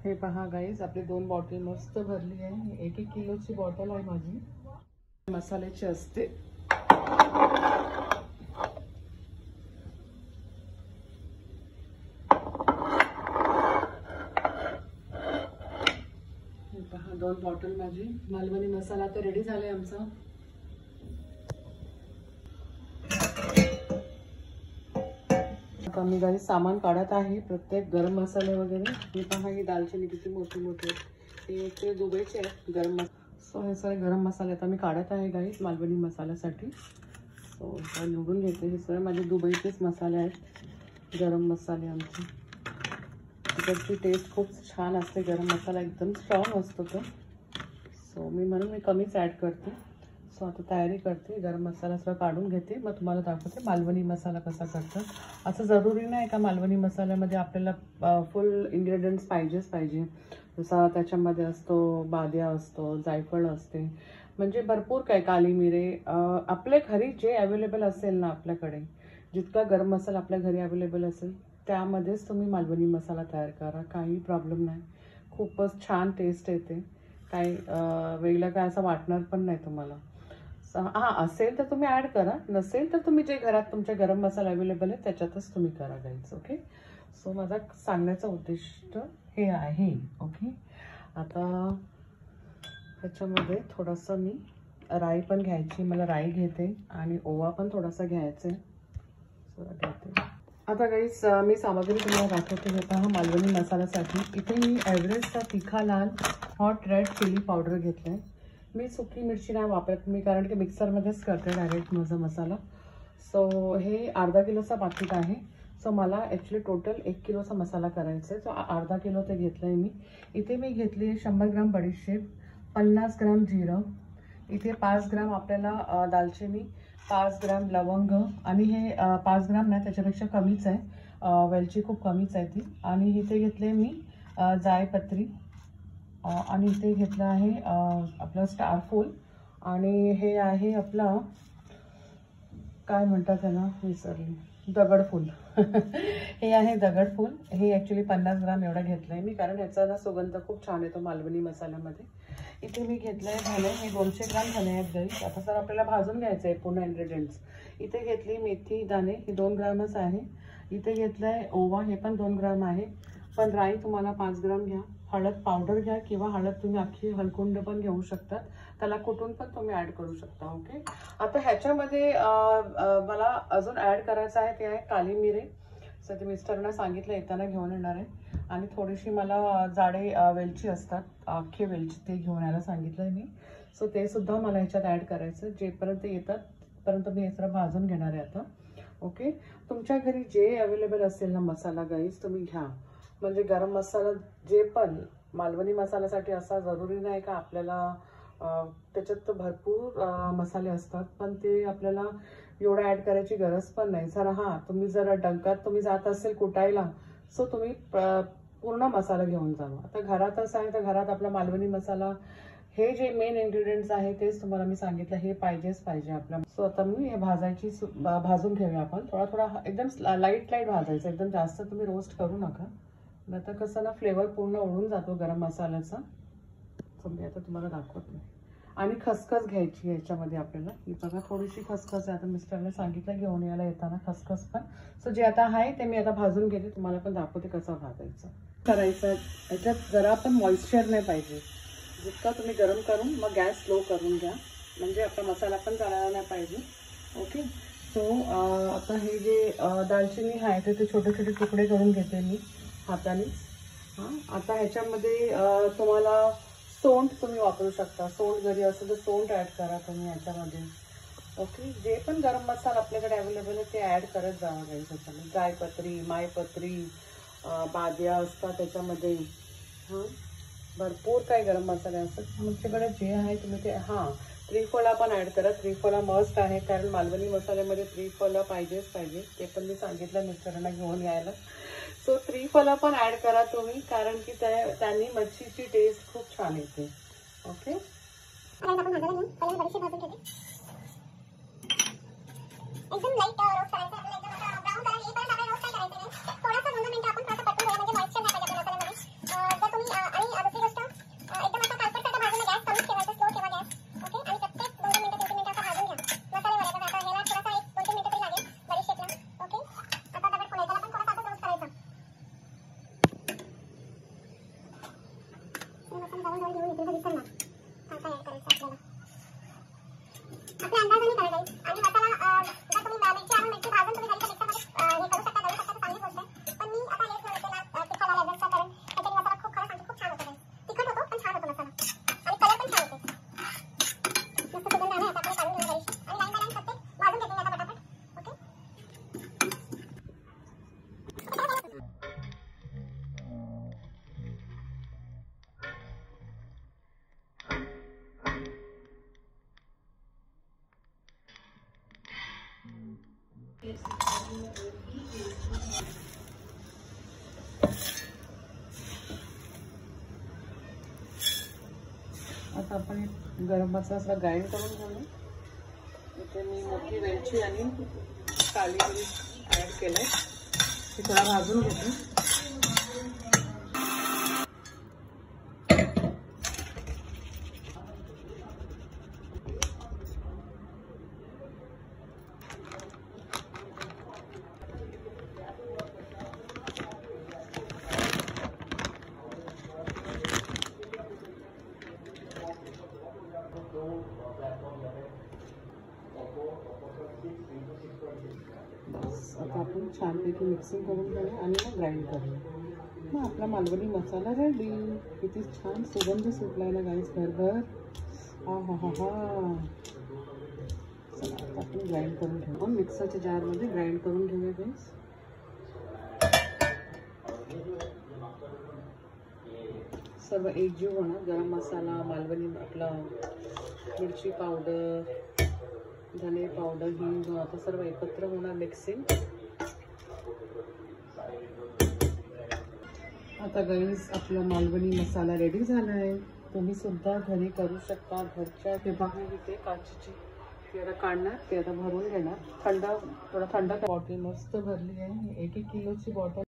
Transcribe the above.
हे पहा गाईज, आपली 2 बॉटल मस्त भरली आहे. 1-1 किलोची बॉटल आहे माझी, मसाल्याची असते. हे पहा 2 बॉटल माझी मालवणी मसाला आता रेडी झालाय आमचा. आता मी गाईज सामान काढत आहे, प्रत्येक गरम मसाले वगैरे. हे पहा, ही दालचिनी किती मोठी मोठी आहे, हे दुबईचे आहेत गरम मसाले. सो हे सगळे गरम मसाले आता मी काढत आहे गाईज मालवणी मसाल्यासाठी. सो आता निवडून घेते. हे सगळे माझे दुबईचेच मसाले आहेत, गरम मसाले आमचे. त्याची टेस्ट खूप छान असते, गरम मसाला एकदम स्ट्रॉंग असतो तो. सो म्हणून मी कमीच ॲड करते. सो आता तयारी करते, गरम मसाला सगळं काढून घेते, मग तुम्हाला दाखवते मालवणी मसाला कसा करतात. असं जरुरी नाही का मालवणी मसाल्यामध्ये आपल्याला फुल इन्ग्रेडियंट्स पाहिजे. जसा त्याच्यामध्ये असतो बाद्या असतो, जायफळ असते, म्हणजे भरपूर काय, काली मिरे. आपल्या घरी जे अवेलेबल असेल ना, आपल्याकडे जितका गरम मसाला आपल्या घरी अवेलेबल असेल त्यामध्येच तुम्ही मालवणी मसाला तयार करा, काही प्रॉब्लेम नाही. खूपच छान टेस्ट येते, काही वेगळं काय असं वाटणार पण नाही तुम्हाला. हां, असेल तर तुम्ही ॲड करा, नसेल तर तुम्ही जे घरात तुमच्या गरम मसाला अवेलेबल आहे त्याच्यातच तुम्ही करा गाईज. ओके. सो माझा सांगण्याचा उद्दिष्ट हे आहे. ओके. आता ह्याच्यामध्ये थोडंसं मी राई पण घ्यायची, मला राई घेते, आणि ओवा पण थोडासा घ्यायचा आहे, घेते. आता गाईज मी सामग्री तुम्हाला दाखवते. हे पहा, मालवणी मसाल्यासाठी इथे मी एव्हरेस्टचा तिखा लाल हॉट रेड चिली पावडर घेतला आहे. मी सुकी मिरची नाही वापरत मी, कारण की मिक्सरमध्येच करते डायरेक्ट माझा मसाला. सो हे अर्धा किलोचा पाकिट आहे. सो मला ॲक्च्युली टोटल 1 किलोचा मसाला करायचा आहे. सो अर्धा किलो ते घेतलं आहे मी. इथे मी घेतली आहे 100 ग्राम बडीशेप, 50 ग्राम जिरं, इथे 5 ग्राम आपल्याला दालचिनी, 5 ग्राम लवंग, आणि हे 5 ग्राम नाही त्याच्यापेक्षा कमीच आहे, वेलची खूप कमीच आहे ती. आणि इथे घेतले मी जायपत्री, आणि इथे घेतलं आहे आपलं स्टारफूल, आणि हे आहे आपला काय म्हणतात त्याला, विसरली, दगडफूल. हे आहे दगडफूल. हे ॲक्च्युली 50 ग्राम एवढं घेतलं आहे मी, कारण ह्याचा ना सुगंध खूप छान येतो मालवणी मसाल्यामध्ये. इथे मी घेतलं आहे धने, हे 200 ग्राम धने आहेत गाईस. आता सर आपल्याला भाजून घ्यायचं आहे पूर्ण इन्ग्रेडियंट्स. इथे घेतली मेथी दाणे, हे 2 ग्रामच आहे. इथे घेतलं आहे ओवा, हे पण 2 ग्राम आहे, पण राई तुम्हाला 5 ग्राम घ्या. हळद पावडर घ्या, किंवा हळद तुम्ही अख्खी हलकुंड पण घेऊ शकतात, त्याला कुटून पण तुम्ही ॲड करू शकता. ओके. आता ह्याच्यामध्ये मला अजून ॲड करायचं आहे, ते आहे काली मिरे. सर ते मिस्टरना सांगितलं येताना घेऊन येणार आहे. आणि थोडीशी मला जाडे वेलची असतात, अख्खी वेलची, ते घेऊन यायला सांगितलं आहे मी. सो ते सुद्धा मला ह्याच्यात ॲड करायचं. जेपर्यंत येतात परंतु मी हे सगळं भाजून घेणार आहे आता. ओके. तुमच्या घरी जे अवेलेबल असेल ना मसाला गाईज, तुम्ही घ्या. म्हणजे गरम मसाला जे पण मालवणी मसाल्यासाठी असा जरुरी नाही का आपल्याला त्याच्यात भरपूर मसाले असतात, पण ते आपल्याला एवढं ॲड करायची गरज पण नाही. जर हां, तुम्ही जर डंकात तुम्ही जात असेल कुटायला, सो तुम्ही पूर्ण मसाला घेऊन जावा. आता घरात असं आहे तर घरात आपला मालवणी मसाला, हे जे मेन इन्ग्रेडियंट्स आहे तेच तुम्हाला मी सांगितलं, हे पाहिजेच पाहिजे आपल्या. सो आता मी हे भाजून घेऊया आपण. थोडा एकदम लाईट भाजायचं, एकदम जास्त तुम्ही रोस्ट करू नका, नाही तर कसं ना फ्लेवर पूर्ण ओढून जातो गरम मसाल्याचा. सो मी आता तुम्हाला दाखवते. आणि खसखस घ्यायची याच्यामध्ये आपल्याला. ही बघा थोडीशी खसखस आहे, आता मिस्टरने सांगितलं घेऊन यायला येताना खसखस पण. सो जे आता आहे ते मी आता भाजून घेते, तुम्हाला पण दाखवते कसं भाजायचं करायचं. याच्यात जरा पण मॉइश्चर नाही पाहिजे. जितका तुम्ही गरम करून मग गॅस स्लो करून घ्या, म्हणजे आपला मसाला पण जळायला नाही पाहिजे. ओके. सो आता हे जे दालचिनी आहे ते छोटे छोटे तुकडे करून घेते मी हाताने. हां, आता ह्याच्यामध्ये तुम्हाला सोंठ तुम्ही वापरू शकता. सोंठ जरी असेल तर सोंठ ॲड करा तुम्ही ह्याच्यामध्ये. ओके. जे पण गरम मसाला आपल्याकडे अवेलेबल आहे ते ॲड करत जावा गाईस ह्याच्यामध्ये. जायपत्री, मायपत्री, बाद्या असतात त्याच्यामध्ये. हां, भरपूर काही गरम मसाले असतात तुमच्याकडे, जे आहे तुम्ही ते. हां, त्रिफला पण ॲड करा. त्रिफला मस्ट आहे, कारण मालवणी मसाल्यामध्ये त्रिफला पाहिजेच पाहिजे. ते पण मी सांगितलं मिस्टरांना घेऊन यायला. सो त्रिफला पण ॲड करा तुम्ही, कारण की त्यांनी मच्छीची टेस्ट खूप छान येते. ओके. एकदम लाईट रोस्ट करायचं, ब्राऊन कलर येईपर्यंत आपण रोस्ट करायचं नाही. थोडासा 2 मिनिटं आपण थोडंसं परतून घेऊया, म्हणजे मॉइश्चर नाही पाहिजे आपल्या मसाल्यामध्ये. जर तुम्ही आता आपण गरम मसाला ग्राइंड करून घेऊ. इथे मी मोठी वेलची आणि काली मिरी ॲड केलंय. ते थोडा भाजून घेते. बस आता आपण छानपैकी मिक्सिंग करून घेऊया आणि मग ग्राइंड करूया. मग आपला मालवणी मसाला रेडी. किती छान सुगंध सुटलाय ना गाईस भरभर. हा हा हा हा. चला आता आपण ग्राइंड करून घेऊ. मिक्सरच्या जारमध्ये ग्राइंड करून घेऊया गाईस. सर्व एकजीव होणार. गरम मसाला, मालवणी आपला मिरची पावडर, धने पावडर, हिंग, आता सर्व एकत्र होणार मिक्सिंग. आता गाईस आपला मालवणी मसाला रेडी झाला आहे. तुम्ही सुद्धा घरी करू शकता. घरच्या ते बघा इथे काचेची ती आता काढणार. ते आता भरून घेणार. थोडा थंड बॉटल मस्त भरली आहे. 1-1 किलोची बॉटल.